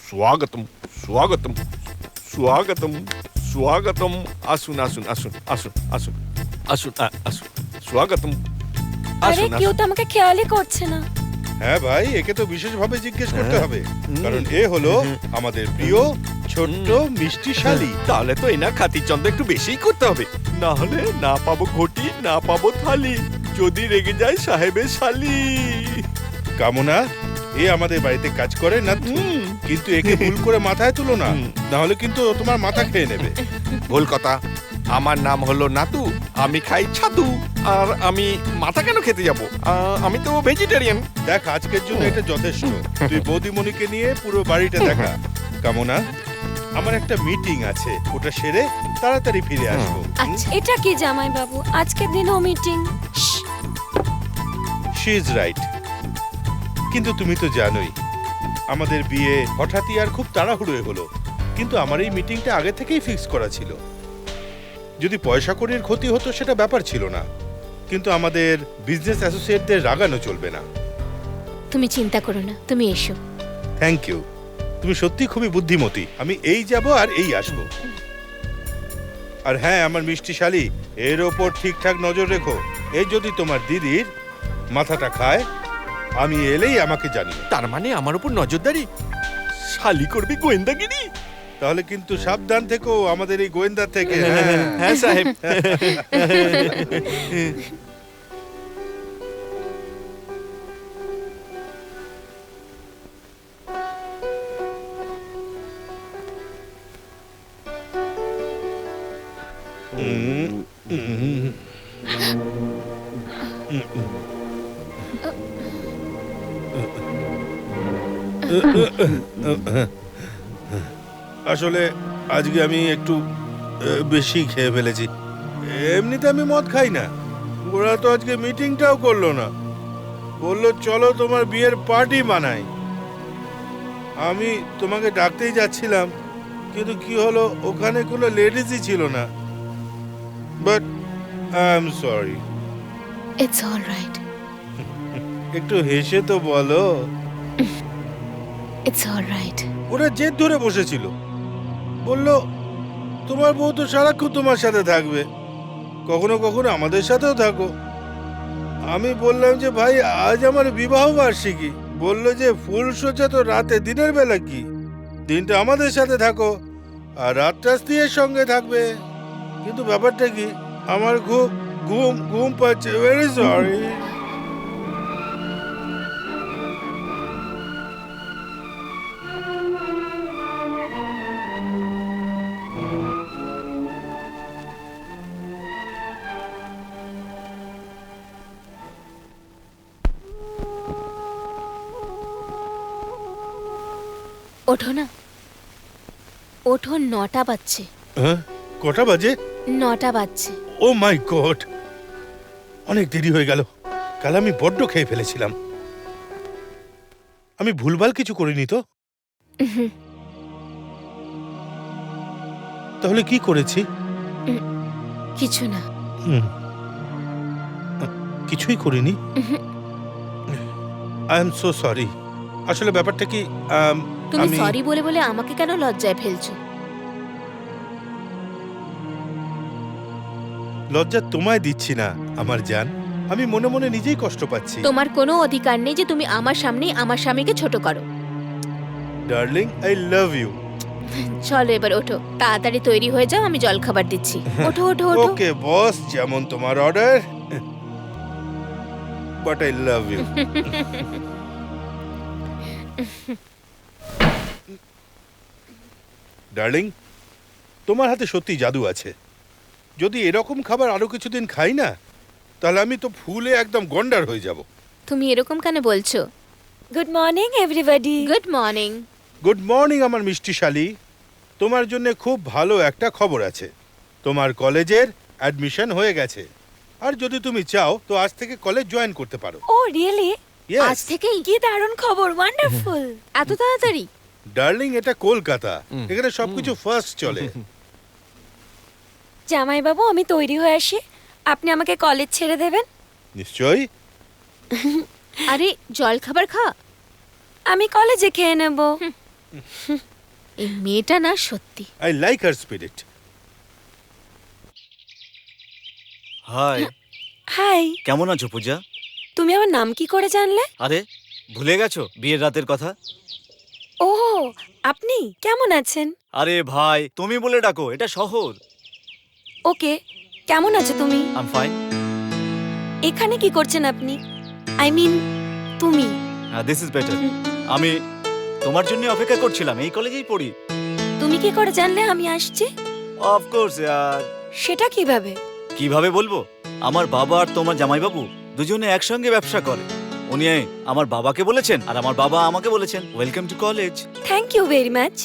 স্বাগতম স্বাগতম স্বাগতম স্বাগতম। আসুন আসুন আসুন আসুন আসুন আসুন আসুন স্বাগতম। আরে আসুন কেউ তো আমাকে খেয়ালই করছে না। হ্যাঁ ভাই, একে তো বিশেষভাবে জিজ্ঞেস করতে হবে, কারণ এ হলো আমাদের প্রিয় ছোট্ট মিষ্টি শালী। তাহলে তো এনা খাতির চন্দ্র একটু বেশিই করতে হবে, না হলে না পাবো ঘটি না পাবো থালি, যদি রেগে যায় সাহেবের শালি। কামনা, এ আমাদের বাড়িতে কাজ করে না, কিন্তু একে ভুল করে মাথায় তুলো না, না হলে কিন্তু ও তোমার মাথা খেয়ে নেবে। ভুল কথা, আমার নাম হলো নাতু, আমি খাই ছাতু, আর আমি মাথা কেন খেতে যাব? আমি তো ভেজিটেরিয়ান। দেখ, আজকের জন্য এটা যথেষ্ট। তুই বৌদিমণিকে নিয়ে পুরো বাড়িটা দেখা। কামনা, আমার একটা মিটিং আছে, ওটা সেরে তাড়াতাড়ি ফিরে আসবো। আচ্ছা, এটা কি জামাই বাবু, আজকের দিনও মিটিং? She is right. কিন্তু তুমি তো জানোই আমাদের বিয়ে হঠাৎই আর খুব তাড়াহুড়োয় হলো, কিন্তু আমার এই মিটিংটা আগে থেকেই ফিক্স করা ছিল। যদি পয়সা কড়ির ক্ষতি হতো সেটা ব্যাপার ছিল না, কিন্তু আমাদের বিজনেস অ্যাসোসিয়েটদের রাগানো চলবে না। তুমি চিন্তা করো না, তুমি এসো। থ্যাংক ইউ, তুমি সত্যি খুবই বুদ্ধিমতী। আমি এই যাব আর এই আসবো। আর হ্যাঁ, আমার মিষ্টি শালী, এর ওপর ঠিকঠাক নজর রেখো। এই যদি তোমার দিদির মাথাটা খায়, আমি এলেই আমাকে জানিও। তার মানে আমার উপর নজরদারি? শালি করবি গোয়েন্দাগিরি? তাহলে কিন্তু সাবধান থেকো আমাদের এই গোয়েন্দা থেকে। হ্যাঁ সাহেব। আসলে আজকে আমি একটু বেশি খেয়ে ফেলেছি। এমনিতে আমি মদ খাই না। ওরা তো আজকে মিটিংটাও করলো না, বললো চলো তোমার বিয়ের পার্টি বানাই। আমি তোমাকে ডাকতেই যাচ্ছিলাম, কিন্তু কি হলো, ওখানে কোনো লেডিজই ছিল না। But I am sorry. It's all right, একটু হেসে তো বলো। It's all right. ওরা জেদ ধরে বসেছিল, বললো তোমার বউ তো সারাক্ষণ তোমার সাথে থাকবে, কখনো কখনো আমাদের সাথেও থাকো। আমি বললাম যে ভাই, আজ আমার বিবাহ বার্ষিকী। বললো যে ফুল সোজা তো রাতে, দিনের বেলা কি, দিনটা আমাদের সাথে থাকো আর রাতটা স্ত্রীর সঙ্গে থাকবে। কিন্তু ব্যাপারটা কি, আমার খুব ঘুম ঘুম পাচ্ছে। Very sorry. ওঠো না, ওঠো, 9টা বাজছে। হ্যাঁ, কটা বাজে? 9টা বাজছে। ও মাই গড, অনেক দেরি হয়ে গেল। কাল আমি বড্ড খেয়ে ফেলেছিলাম। আমি ভুলভাল কিছু করিনি তো? তাহলে কি করেছি? কিছু না। হুম, কিছুই করিনি। I am so sorry. আসলে ব্যাপারটা কি, তুমি আমি সরি বলে বলে আমাকে কেন লজ্জায় ফেলছো? লজ্জা তোমায় দিচ্ছি না আমার জান, আমি মনে মনে নিজেই কষ্ট পাচ্ছি। তোমার কোনো অধিকার নেই যে তুমি আমার সামনেই আমার স্বামীকে ছোট করো। Darling, I love you. চলো এবার ওঠো, তাড়াতাড়ি তৈরি হয়ে যাও, আমি জল খাবার দিচ্ছি। ওঠো ওঠো ওঠো। ওকে বস, যেমন তোমার order. But I love you. Darling, তোমার হাতে সত্যি জাদু আছে। যদি এরকম খাবার আরো কিছুদিন খাই না, তাহলে আমি তো ফুলে একদম গন্ডার হয়ে যাব। তুমি এরকম কেন বলছো? Good morning everybody. Good morning. Good morning আমার মিষ্টি শালী। তোমার জন্য খুব ভালো একটা খবর আছে। তোমার কলেজের অ্যাডমিশন হয়ে গেছে, আর যদি তুমি চাও তো আজ থেকে কলেজ জয়েন করতে পারো। ও রিয়েলি? Yes. আজ থেকেই? কি দারুণ খবর, ওয়ান্ডারফুল। এত তাড়াতাড়ি? ডার্লিং, এটা কলকাতা, এখানে সবকিছু ফার্স্ট চলে। জামাই বাবু, আমি তৈরি হয়ে আসি, আপনি আমাকে কলেজ ছেড়ে দেবেন? নিশ্চয়ই। আরে জল খাবার খা। আমি কলেজে খেয়ে নেব। এই মেয়েটা না সত্যি। I like her spirit. Hi, hi, কেমন আছো পূজা? তুমি আমার নাম কি করে জানলে? আরে ভুলে গেছো বিয়ের রাতের কথা? ও, আপনি কেমন আছেন? আরে ভাই, তুমি বলে ডাকো, এটা শহর। ওকে, কেমন আছো তুমি? I am fine. এখানে কি করছেন আপনি? আই মিন তুমি। This is better. আমি তোমার জন্য অপেক্ষা করছিলাম, এই কলেজেই পড়ি। তুমি কি করে জানলে আমি আসছি? অফ কোর্স यार। সেটা কিভাবে? কিভাবে বলবো? আমার বাবা আর তোমার জামাইবাবু দুজনে একসঙ্গে ব্যবসা করে। উনি আমার বাবাকে বলেছেন আর আমার বাবা আমাকে বলেছেন welcome to college. Thank you very much.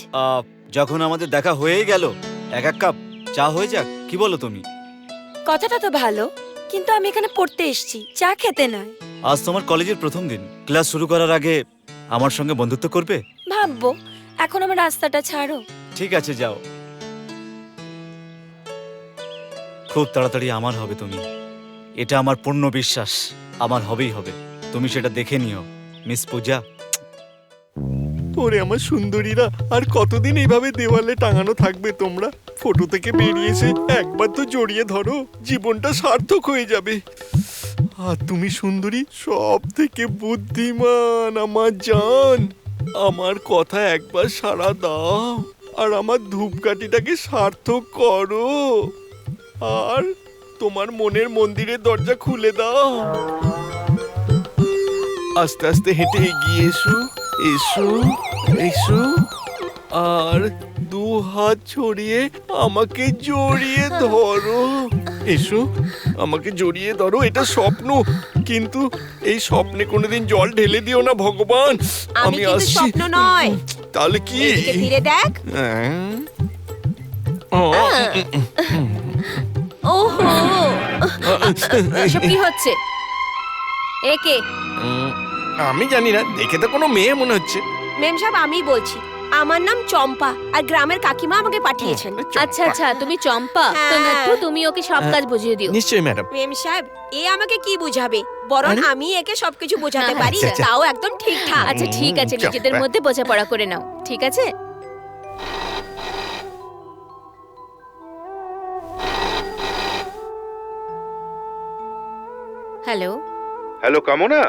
যখন আমাদের দেখা হয়েই গেল, এক কাপ চা হয়ে যাক, কি বলো তুমি? কথাটা তো ভালো, কিন্তু আমি এখানে পড়তে এসেছি, চা খেতে নয়। আজ তোমার কলেজের প্রথম দিন, ক্লাস শুরু করার আগে আমার সঙ্গে বন্ধুত্ব করবে? ভাববো, এখন আমার রাস্তাটা ছাড়ো। ঠিক আছে, যাও। খুব তাড়াতাড়ি আমার হবে তুমি, এটা আমার পূর্ণ বিশ্বাস। আমার হবেই হবে, তুমি সেটা দেখে নিও মিস পূজা। ওরে আমার সুন্দরীরা, আর কতদিন এইভাবে দেওয়ালে টাঙানো থাকবে তোমরা? ফটো থেকে বেরিয়েছে একবার তো জড়িয়ে ধরো, জীবনটা সার্থক হয়ে যাবে। আর তুমি সুন্দরী, সব থেকে বুদ্ধিমান আমার জান। আমার কথা একবার সাড়া দাও আর আমার ধূপকাঠিটাকে সার্থক করো, আর তোমার মনের মন্দিরের দরজা খুলে দাও। আস্তে আস্তে হেঁটে এগিয়ে এসো, এসো, এসো, আর দু হাত ছড়িয়ে আমাকে জড়িয়ে ধরো। এসো, আমাকে জড়িয়ে ধরো। এটা স্বপ্ন, কিন্তু এই স্বপ্নে কোনোদিন জল ঢেলে দিও না ভগবান। আমি কিন্তু আসছি। স্বপ্ন নয়। তাহলে কি? এদিকে ফিরে দেখ। ওহো, এসব কি হচ্ছে? একে আমি জানি না, দেখে তো কোনো মেয়ে মনে হচ্ছে। মেম সাহেব, আমি বলছি, আমার নাম চম্পা আর গ্রামের কাকিমা আমাকে পাঠিয়েছেন। আচ্ছা আচ্ছা, তুমি চম্পা তো হ্যাঁ। নাট্টু, তুমি ওকে সব কাজ বুঝিয়ে দিও। নিশ্চয়ই ম্যাডাম। মেম সাহেব, এ আমাকে কি বুঝাবে? বরং আরে? আমি একে সবকিছু বোঝাতে হ্যাঁ, পারি, আচ্ছা, আচ্ছা। তাও একদম ঠিকঠাক। আচ্ছা ঠিক আছে, চম্পা। নিজেদের মধ্যে বোঝাপড়া করে নাও, ঠিক আছে? হ্যালো, হ্যালো কামনা।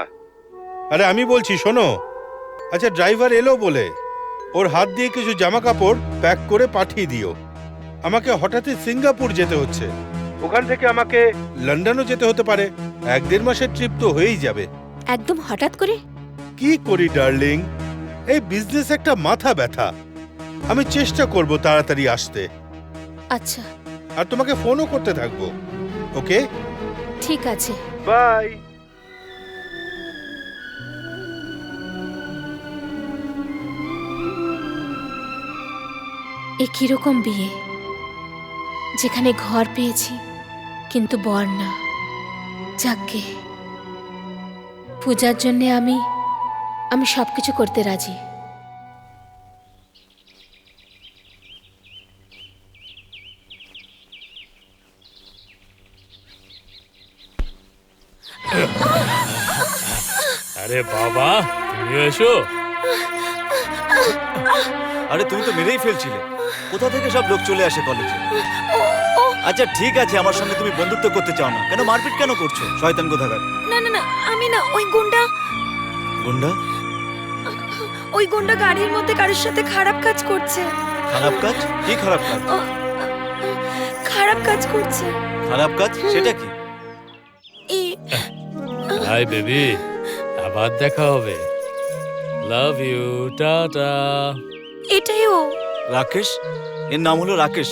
আরে আমি বলছি, শোনো। আচ্ছা, ড্রাইভার এলো বলে ওর হাত দিয়ে কিছু জামা কাপড় প্যাক করে পাঠিয়ে দিও। আমাকে হঠাৎই সিঙ্গাপুর যেতে হচ্ছে, ওখান থেকে আমাকে লন্ডনও যেতে হতে পারে। 1-1.5 মাসের ট্রিপ তো হয়েই যাবে। একদম হঠাৎ করে? কি করি ডার্লিং, এই বিজনেস একটা মাথা ব্যথা। আমি চেষ্টা করব তাড়াতাড়ি আসতে, আচ্ছা আর তোমাকে ফোনও করতে থাকবো। ওকে, ঠিক আছে। বাই। এ কিরকম বিয়ে, যেখানে ঘর পেয়েছি কিন্তু বর না। যাকগে, পূজার জন্য আমি সবকিছু করতে রাজি। আরে বাবা, তুমি এসো। আরে তুমি তো মেরেই ফেলছিলে, কোথা থেকে সব লোক চলে আসে কলেজে? আচ্ছা ঠিক আছে, আমার সঙ্গে তুমি বন্ধুত্ব করতে চাও না, কেন মারপিট কেন করছো? শয়তান কোথাকার। না না না, আমি না, ওই গুন্ডা। গুন্ডা? ওই গুন্ডা গাড়ির মধ্যে কারোর সাথে খারাপ কাজ করছে। খারাপ কাজ? কি খারাপ কাজ? খারাপ কাজ করছে। খারাপ কাজ সেটা কি? এই হাই বেবি, আবার দেখা হবে। Love you, tata. এটাই ও। রাকেশ, এর নাম হলো রাকেশ।